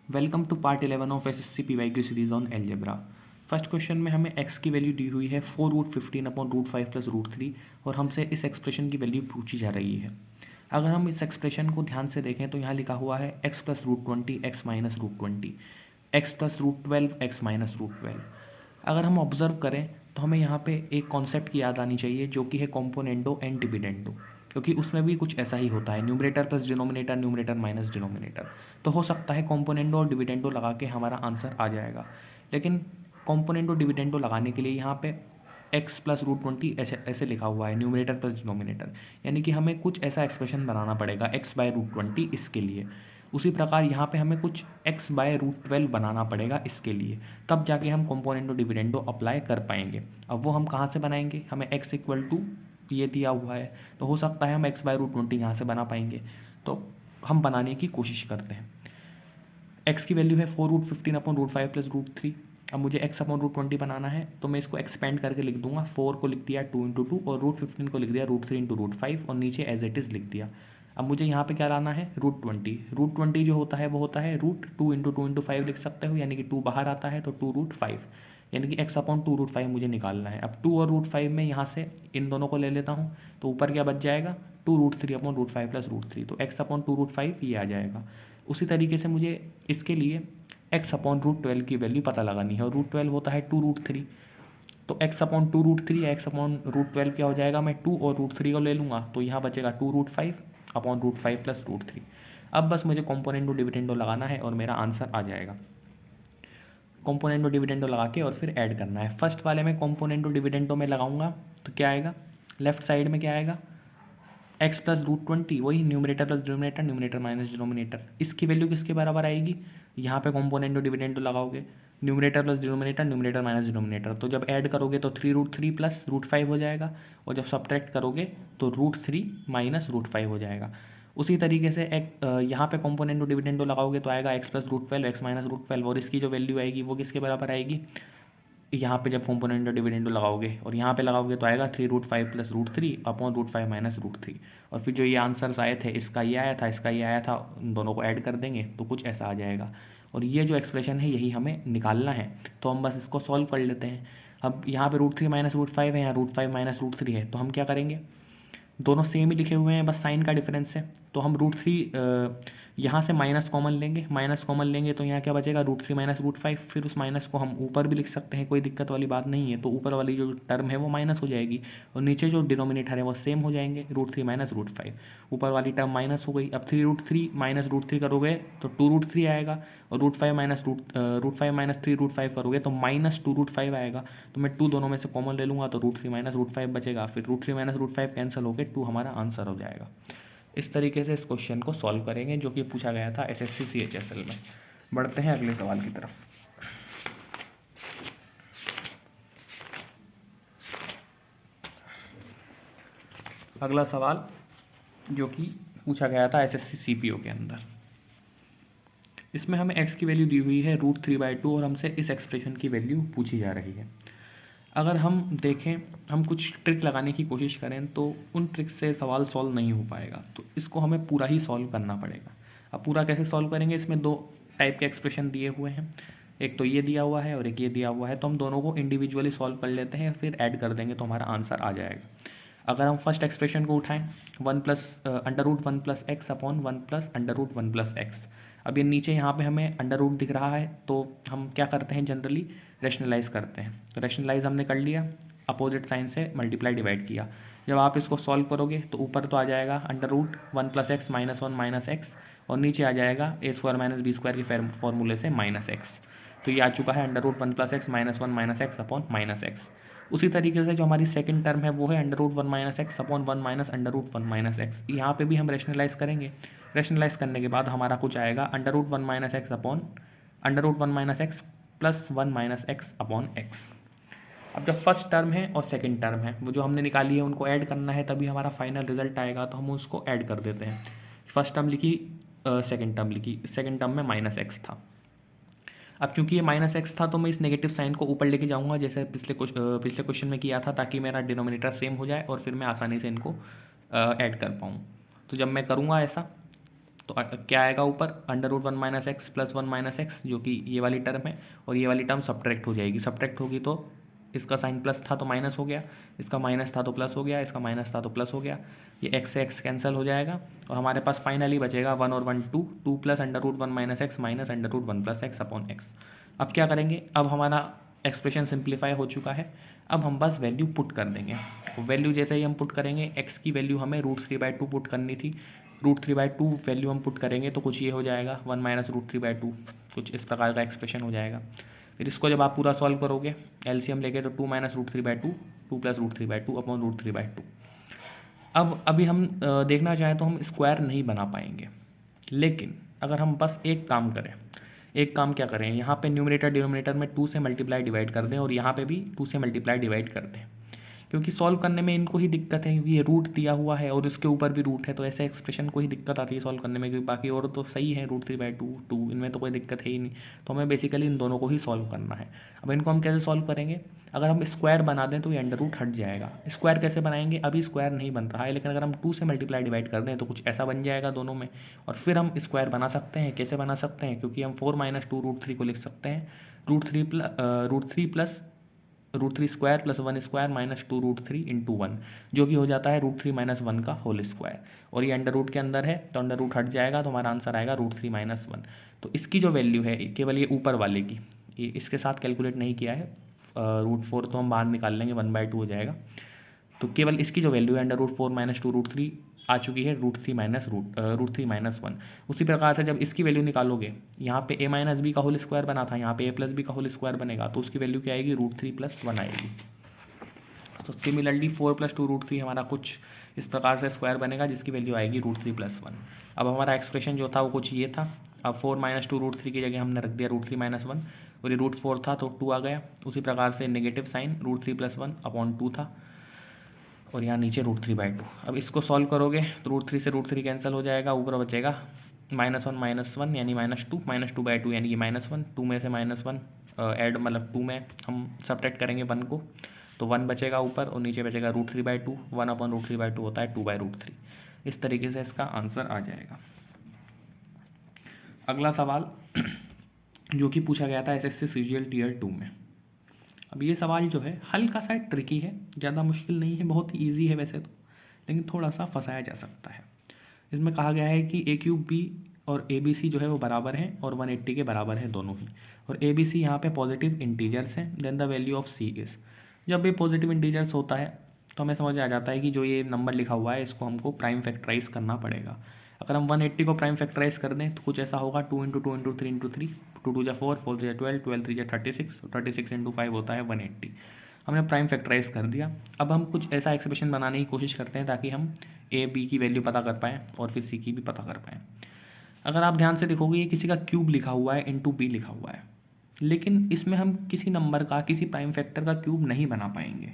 Welcome to part 11 of SSC PYQ series on algebra. First question में हमें x की value दी हुई है 4√15/√5 प्लस √3 और हमसे इस एक्सप्रेशन की वैल्यू पूछी जा रही है। अगर हम इस एक्सप्रेशन को ध्यान से देखें तो यहाँ लिखा हुआ है x plus √20 x minus √20, x plus √12 x minus √12। अगर हम ऑब्जर्व करें तो हमें यहाँ पे एक कॉन्सेप्ट की याद आनी चाहिए जो कि है कॉम्पोनेंडो एंड डिविडेंडो, क्योंकि उसमें भी कुछ ऐसा ही होता है, numerator plus denominator, numerator minus denominator. तो हो सकता है कॉम्पोनेंडो और डिविडेंडो लगा के हमारा आंसर आ जाएगा, लेकिन कॉम्पोनेंडो डिविडेंडो लगाने के लिए यहाँ पे x प्लस √20 ऐसे ऐसे लिखा हुआ है, न्यूमरेटर प्लस डिनोमिनेटर, यानी कि हमें कुछ ऐसा एक्सप्रेशन बनाना पड़ेगा x बाय √20 इसके लिए। उसी प्रकार यहाँ पे हमें कुछ x बाय √12 बनाना पड़ेगा इसके लिए, तब जाके हम कॉम्पोनेंडो डिविडेंडो अप्लाई कर पाएंगे। अब वो हम कहाँ से बनाएंगे, हमें x इक्वल टू ये दिया हुआ है, तो हो सकता है हम x बाय √20 यहाँ से बना पाएंगे। तो हम बनाने की कोशिश करते हैं। x की वैल्यू है 4√15/√5 प्लस √3। अब मुझे x अपॉन √20 बनाना है, तो मैं इसको एक्सपेंड करके लिख दूंगा। 4 को लिख दिया 2 × 2 और √15 को लिख दिया √3 × √5 और नीचे एज इट इज़ लिख दिया। अब मुझे यहाँ पे क्या लाना है, √20। √20 जो होता है वो होता है √2 × 2 × 5 लिख सकते हो, यानी कि 2 बाहर आता है तो 2√5, यानी कि x अपॉन 2√5 मुझे निकालना है। अब 2 और √5 में यहाँ से इन दोनों को ले लेता हूँ, तो ऊपर क्या बच जाएगा, 2√3/√5 प्लस √3, तो x अपॉन 2√5 ये आ जाएगा। उसी तरीके से मुझे इसके लिए x अपॉन √12 की वैल्यू पता लगानी है, और √12 होता है 2√3, तो x अपॉन 2√3 या x अपॉन √12 क्या हो जाएगा, मैं 2 और √3 को ले लूँगा, तो यहाँ बचेगा 2√5 अपॉन √5 प्लस √3। अब बस मुझे कॉम्पोनेंडो डिविडेंडो लगाना है और मेरा आंसर आ जाएगा। कॉम्पोनेंडो डिविडेंडो लगा के और फिर ऐड करना है। फर्स्ट वाले में कॉम्पोनेंडो डिविडेंडो में लगाऊंगा तो क्या आएगा, लेफ्ट साइड में क्या आएगा, x प्लस √20, वही numerator plus denominator, numerator minus denominator. इसकी वैल्यू किसके बराबर आएगी, यहाँ पे कॉम्पोनेंटो डिविडेंडो लगाओगे, numerator plus denominator, numerator minus denominator, तो जब ऐड करोगे तो 3√3 प्लस √5 हो जाएगा, और जब सब्ट्रैक्ट करोगे तो √3 माइनस √5 हो जाएगा। उसी तरीके से यहाँ पे कॉम्पोनेंटो डिविडेंडो लगाओगे तो आएगा x प्लस √12 x माइनस √12, और इसकी जो वैल्यू आएगी वो किसके बराबर आएगी, यहाँ पे जब कॉम्पोनेंटो डिविडेंडो लगाओगे और यहाँ पे लगाओगे तो आएगा 3√5 प्लस √3 अपॉन √5 माइनस √3, और फिर जो ये आंसर्स आए थे, इसका ये आया था, इसका ये आया था, उन दोनों को ऐड कर देंगे तो कुछ ऐसा आ जाएगा। और ये जो एक्सप्रेशन है यही हमें निकालना है, तो हम बस इसको सॉल्व कर लेते हैं। अब यहाँ पे √3 माइनस √5 है, यहाँ √5 माइनस √3 है, तो हम क्या करेंगे, दोनों सेम ही लिखे हुए हैं, बस साइन का डिफरेंस है, तो हम √3 यहाँ से माइनस कॉमन लेंगे, माइनस कॉमन लेंगे तो यहाँ क्या बचेगा, √3 माइनस √5, फिर उस माइनस को हम ऊपर भी लिख सकते हैं, कोई दिक्कत वाली बात नहीं है। तो ऊपर वाली जो टर्म है वो माइनस हो जाएगी और नीचे जो डिनोमिनेटर है वो सेम हो जाएंगे, √3 माइनस √5, ऊपर वाली टर्म माइनस हो गई। अब 3√3 माइनस √3 करोगे तो 2√3 आएगा, और √5 माइनस √5 माइनस 3√5 करोगे तो माइनस 2√5 आएगा। तो मैं 2 दोनों में से कॉमन ले लूँगा तो √3 माइनस √5 बचेगा, फिर √3 माइनस √5 कैंसिल होकर 2 हमारा आंसर हो जाएगा। इस तरीके से इस क्वेश्चन को सॉल्व करेंगे जो कि पूछा गया था एसएससी सीएचएसएल में। बढ़ते हैं अगले सवाल की तरफ। अगला सवाल जो कि पूछा गया था एसएससी सीपीओ के अंदर, इसमें हमें x की वैल्यू दी हुई है √3/2 और हमसे इस एक्सप्रेशन की वैल्यू पूछी जा रही है। अगर हम देखें, हम कुछ ट्रिक लगाने की कोशिश करें तो उन ट्रिक से सवाल सॉल्व नहीं हो पाएगा, तो इसको हमें पूरा ही सॉल्व करना पड़ेगा। अब पूरा कैसे सॉल्व करेंगे, इसमें 2 टाइप के एक्सप्रेशन दिए हुए हैं, एक तो ये दिया हुआ है और एक ये दिया हुआ है, तो हम दोनों को इंडिविजुअली सॉल्व कर लेते हैं, फिर ऐड कर देंगे तो हमारा आंसर आ जाएगा। अगर हम फर्स्ट एक्सप्रेशन को उठाएं, √1 plus x upon 1 plus √1 plus x. अब ये नीचे यहाँ पे हमें अंडर रूट दिख रहा है, तो हम क्या करते हैं, जनरली रैशनलाइज करते हैं। तो रैशनलाइज हमने कर लिया, अपोजिट साइन से मल्टीप्लाई डिवाइड किया। जब आप इसको सॉल्व करोगे तो ऊपर तो आ जाएगा √1 plus x minus 1 minus x, और नीचे आ जाएगा a² माइनस b² के फॉर्मूले से माइनस एक्स। तो ये आ चुका है √1 plus x minus 1 minus x upon minus x. उसी तरीके से जो हमारी सेकंड टर्म है वो है √1 minus x upon 1 minus √1 minus x. यहाँ पे भी हम रैशनलाइज करेंगे, रैशनलाइज करने के बाद हमारा कुछ आएगा √1 minus x upon √1 minus x plus 1 minus x upon x. अब जब फर्स्ट टर्म है और सेकंड टर्म है वो जो हमने निकाली है उनको ऐड करना है, तभी हमारा फाइनल रिजल्ट आएगा, तो हम उसको ऐड कर देते हैं। फर्स्ट टर्म लिखी, सेकंड टर्म लिखी, सेकंड टर्म में माइनस एक्स था। अब क्योंकि ये माइनस एक्स था तो मैं इस नेगेटिव साइन को ऊपर लेके जाऊंगा, जैसे पिछले क्वेश्चन में किया था, ताकि मेरा डिनोमिनेटर सेम हो जाए और फिर मैं आसानी से इनको ऐड कर पाऊँ। तो जब मैं करूँगा ऐसा तो क्या आएगा ऊपर, under root 1 minus x plus 1 minus x, जो कि ये वाली टर्म है, और ये वाली टर्म सब्ट्रैक्ट हो जाएगी। सब्ट्रैक्ट होगी तो इसका साइन प्लस था तो माइनस हो गया, इसका माइनस था तो प्लस हो गया, इसका माइनस था तो प्लस हो गया, ये एक्स से एक्स कैंसिल हो जाएगा और हमारे पास फाइनली बचेगा 1 और 1 2, 2 plus under root 1 minus x minus under root 1 plus x upon x. अब क्या करेंगे, अब हमारा एक्सप्रेशन सिंप्लीफाई हो चुका है, अब हम बस वैल्यू पुट कर देंगे। वैल्यू जैसे ही हम पुट करेंगे, एक्स की वैल्यू हमें √3/2 पुट करनी थी, √3/2 वैल्यू हम पुट करेंगे तो कुछ ये हो जाएगा 1 माइनस √3/2, कुछ इस प्रकार का एक्सप्रेशन हो जाएगा। फिर इसको जब आप पूरा सॉल्व करोगे एलसीएम लेके तो 2 माइनस √3/2, 2 प्लस √3/2 अपॉन √3/2। अब अभी हम देखना चाहें तो हम स्क्वायर नहीं बना पाएंगे, लेकिन अगर हम बस एक काम करें, एक काम क्या करें, यहाँ पे न्यूमरेटर डिनोमिनेटर में 2 से मल्टीप्लाई डिवाइड कर दें और यहाँ पे भी 2 से मल्टीप्लाई डिवाइड कर दें, क्योंकि सॉल्व करने में इनको ही दिक्कत है, क्योंकि ये रूट दिया हुआ है और इसके ऊपर भी रूट है, तो ऐसे एक्सप्रेशन को ही दिक्कत आती है सॉल्व करने में, क्योंकि बाकी और तो सही है, √3/2 2, इनमें तो कोई दिक्कत है ही नहीं। तो हमें बेसिकली इन दोनों को ही सॉल्व करना है। अब इनको हम कैसे सॉल्व करेंगे, अगर हम स्क्वायर बना दें तो ये अंडर रूट हट जाएगा। स्क्वायर कैसे बनाएंगे, अभी स्क्वायर नहीं बन रहा है, लेकिन अगर हम 2 से मल्टीप्लाई डिवाइड कर दें तो कुछ ऐसा बन जाएगा दोनों में, और फिर हम स्क्वायर बना सकते हैं। कैसे बना सकते हैं, क्योंकि हम 4 माइनस 2 √3 को लिख सकते हैं √3 plus √3 square plus 1 square minus 2 √3 into 1, जो कि हो जाता है √3 माइनस 1 का होल स्क्वायर, और ये अंडर रूट के अंदर है तो अंडर रूट हट जाएगा, तो हमारा आंसर आएगा √3 माइनस 1। तो इसकी जो वैल्यू है केवल ये ऊपर वाले की, ये इसके साथ कैलकुलेट नहीं किया है, √4 तो हम बाहर निकाल लेंगे, 1/2 हो जाएगा। तो केवल इसकी जो वैल्यू है अंडर रूट 4 माइनस 2 √3 आ चुकी है √3 माइनस 1। उसी प्रकार से जब इसकी वैल्यू निकालोगे, यहाँ पे a माइनस बी का होल स्क्वायर बना था, यहाँ पे a प्लस बी का होल स्क्वायर बनेगा, तो उसकी वैल्यू क्या आएगी, √3 प्लस 1 आएगी। तो सिमिलरली 4 प्लस 2 √3 हमारा कुछ इस प्रकार से स्क्वायर बनेगा, जिसकी वैल्यू आएगी √3 प्लस 1। अब हमारा एक्सप्रेशन जो था वो कुछ ये था। अब 4 माइनस 2 √3 की जगह हमने रख दिया √3 माइनस 1, और ये √4 था तो 2 आ गया। उसी प्रकार से नेगेटिव साइन √3 प्लस 1 अपॉन 2 था, और यहाँ नीचे √3/2। अब इसको सॉल्व करोगे तो √3 से √3 कैंसिल हो जाएगा, ऊपर बचेगा -1 यानी -2, -2/2 यानी कि -1, 2 में से -1 ऐड मतलब 2 में हम सब्ट्रैक्ट करेंगे 1 को, तो 1 बचेगा ऊपर और नीचे बचेगा √3/2, 1 अपॉन √3/2 होता है 2/√3। इस तरीके से इसका आंसर आ जाएगा। अगला सवाल जो कि पूछा गया था एसएससी सीजीएल टीयर 2 में। अब ये सवाल जो है हल्का सा ट्रिकी है, ज़्यादा मुश्किल नहीं है, बहुत ही ईजी है वैसे तो, लेकिन थोड़ा सा फंसाया जा सकता है। इसमें कहा गया है कि a³ b और ABC जो है वो बराबर हैं और 180 के बराबर है दोनों ही, और ABC यहाँ पे पॉजिटिव इंटीजर्स हैं। Then the value of C is, जब भी पॉजिटिव इंटीजर्स होता है तो हमें समझ आ जाता है कि जो ये नंबर लिखा हुआ है इसको हमको प्राइम फैक्टराइज करना पड़ेगा। अगर हम 180 को प्राइम फैक्टराइज कर दें तो कुछ ऐसा होगा 2 × 2 × 3 × 3, 2 2 4, 4 3 12, 12 3 36, 36 × 5 होता है 180। हमने प्राइम फैक्टराइज कर दिया। अब हम कुछ ऐसा एक्सप्रेशन बनाने की कोशिश करते हैं ताकि हम a b की वैल्यू पता कर पाएँ और फिर c की भी पता कर पाएँ। अगर आप ध्यान से देखोगे ये किसी का क्यूब लिखा हुआ है, इंटू b लिखा हुआ है, लेकिन इसमें हम किसी नंबर का, किसी प्राइम फैक्टर का क्यूब नहीं बना पाएंगे।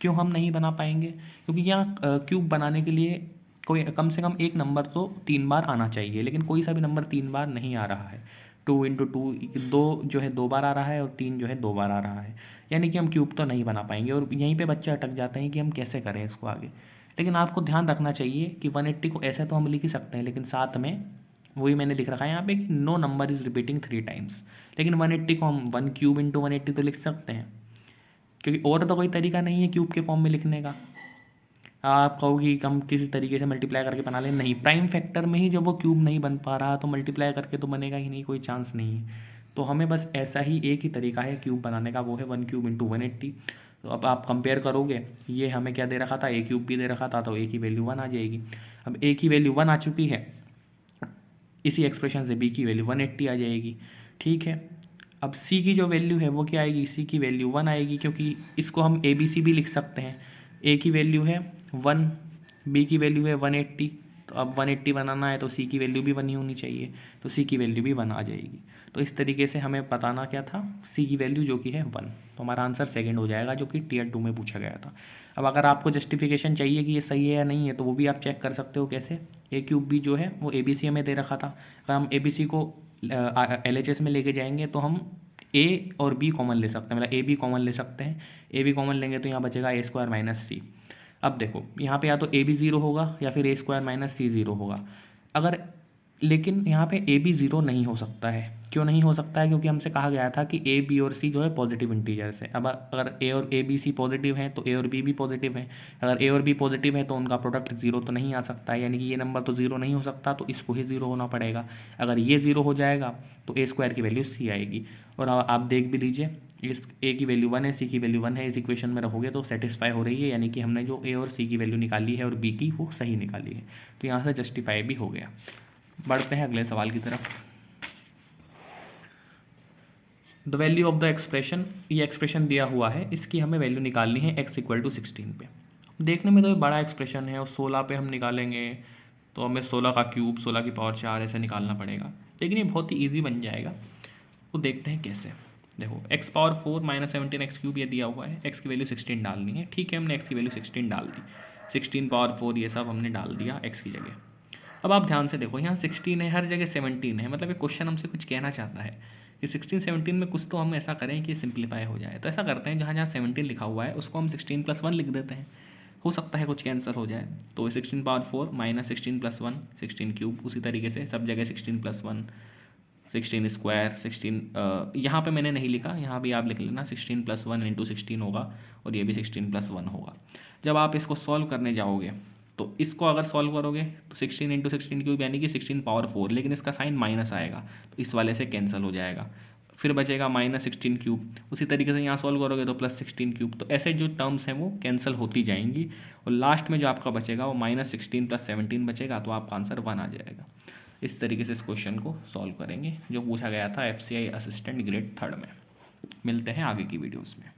क्यों हम नहीं बना पाएंगे, क्योंकि यहाँ क्यूब बनाने के लिए कोई कम से कम एक नंबर तो 3 बार आना चाहिए, लेकिन कोई सा भी नंबर 3 बार नहीं आ रहा है। 2 × 2 2 जो है 2 बार आ रहा है और 3 जो है 2 बार आ रहा है, यानी कि हम क्यूब तो नहीं बना पाएंगे। और यहीं पे बच्चे अटक जाते हैं कि हम कैसे करें इसको आगे। लेकिन आपको ध्यान रखना चाहिए कि 180 को ऐसे तो हम लिख ही सकते हैं, लेकिन साथ में वही मैंने लिख रखा है यहाँ पे कि no number is repeating 3 times. लेकिन 180 को हम 1³ × 180 तो लिख सकते हैं, क्योंकि और तो कोई तरीका नहीं है क्यूब के फॉर्म में लिखने का। आप कहोगे कि हम किसी तरीके से मल्टीप्लाई करके बना लें, नहीं, प्राइम फैक्टर में ही जब वो क्यूब नहीं बन पा रहा तो मल्टीप्लाई करके तो बनेगा ही नहीं, कोई चांस नहीं है। तो हमें बस ऐसा ही एक ही तरीका है क्यूब बनाने का, वो है 1³ × 180। तो अब आप कंपेयर करोगे, ये हमें क्या दे रखा था, a³ भी दे रखा था, तो a की वैल्यू 1 आ जाएगी। अब a की वैल्यू 1 आ चुकी है, इसी एक्सप्रेशन से b की वैल्यू 180 आ जाएगी। ठीक है, अब c की जो वैल्यू है वो क्या आएगी, c की वैल्यू 1 आएगी, क्योंकि इसको हम ABC भी लिख सकते हैं। a की वैल्यू है 1, b की वैल्यू है 180, तो अब 180 बनाना है तो c की वैल्यू भी 1 ही होनी चाहिए, तो c की वैल्यू भी 1 आ जाएगी। तो इस तरीके से हमें बताना क्या था, c की वैल्यू जो कि है 1, तो हमारा आंसर सेकंड हो जाएगा, जो कि टीयर 2 में पूछा गया था। अब अगर आपको जस्टिफिकेशन चाहिए कि ये सही है या नहीं है, तो वो भी आप चेक कर सकते हो। कैसे, a³ b जो है वो ABC हमें दे रखा था, अगर हम ABC को LHS में लेके जाएंगे तो हम a और b कॉमन ले सकते हैं, मतलब a b कॉमन ले सकते हैं। a b कॉमन लेंगे तो यहाँ बचेगा a² - c। अब देखो यहाँ पे या तो a भी 0 होगा या फिर a² - c 0 होगा। अगर लेकिन यहाँ पे ए बी ज़ीरो नहीं हो सकता है। क्यों नहीं हो सकता है? क्योंकि हमसे कहा गया था कि ए बी और सी जो है पॉजिटिव इंटीजर्स है। अब अगर ए बी सी पॉजिटिव हैं तो ए और बी भी पॉजिटिव हैं। अगर ए और बी पॉजिटिव है तो उनका प्रोडक्ट ज़ीरो तो नहीं आ सकता है, यानी कि ये नंबर तो ज़ीरो नहीं हो सकता, तो इसको ही ज़ीरो होना पड़ेगा। अगर ये ज़ीरो हो जाएगा तो ए स्क्वायर की वैल्यू सी आएगी। और आप देख भी लीजिए, इस ए की वैल्यू 1 है, सी की वैल्यू 1 है, इस इक्वेशन में रखोगे तो सेटिस्फाई हो रही है, यानी कि हमने जो ए और सी की वैल्यू निकाली है और बी की वो सही निकाली है, तो यहाँ से जस्टिफाई भी हो गया। बढ़ते हैं अगले सवाल की तरफ। The value of the expression, ये एक्सप्रेशन दिया हुआ है, इसकी हमें वैल्यू निकालनी है x इक्वल टू 16 पे। देखने में तो ये बड़ा एक्सप्रेशन है और 16 पे हम निकालेंगे तो हमें 16 का क्यूब, 16 की पावर 4 ऐसे निकालना पड़ेगा, लेकिन ये बहुत ही ईजी बन जाएगा। वो देखते हैं कैसे। देखो x power 4 minus 17 x cube ये दिया हुआ है, x की वैल्यू 16 डालनी है। ठीक है, हमने x की वैल्यू 16 डाल दी, 16 पावर 4 ये सब हमने डाल दिया x की जगह। अब आप ध्यान से देखो, यहाँ 16 है, हर जगह 17 है, मतलब ये क्वेश्चन हमसे कुछ कहना चाहता है कि 16 17 में कुछ तो हम ऐसा करें कि सिंप्लीफाई हो जाए। तो ऐसा करते हैं, जहाँ जहाँ 17 लिखा हुआ है उसको हम 16 + 1 लिख देते हैं, हो सकता है कुछ कैंसर हो जाए। तो 16 पावर 4 माइनस 16 + 1 16 क्यूब, उसी तरीके से सब जगह 16 + 1 16 स्क्वायर 16। यहाँ पे मैंने नहीं लिखा, यहाँ भी आप लिख लेना, 16 + 1 × 16 होगा और ये भी 16 + 1 होगा। जब आप इसको सॉल्व करने जाओगे तो इसको अगर सॉल्व करोगे तो 16 × 16 क्यूब यानी कि 16 पावर 4, लेकिन इसका साइन माइनस आएगा तो इस वाले से कैंसिल हो जाएगा, फिर बचेगा -16 क्यूब। उसी तरीके से यहाँ सॉल्व करोगे तो +16 क्यूब। तो ऐसे जो टर्म्स हैं वो कैंसिल होती जाएंगी और लास्ट में जो आपका बचेगा वो -16 + 17 बचेगा, तो आपका आंसर 1 आ जाएगा। इस तरीके से इस क्वेश्चन को सॉल्व करेंगे जो पूछा गया था FCI असिस्टेंट ग्रेड 3rd में। मिलते हैं आगे की वीडियोज़ में।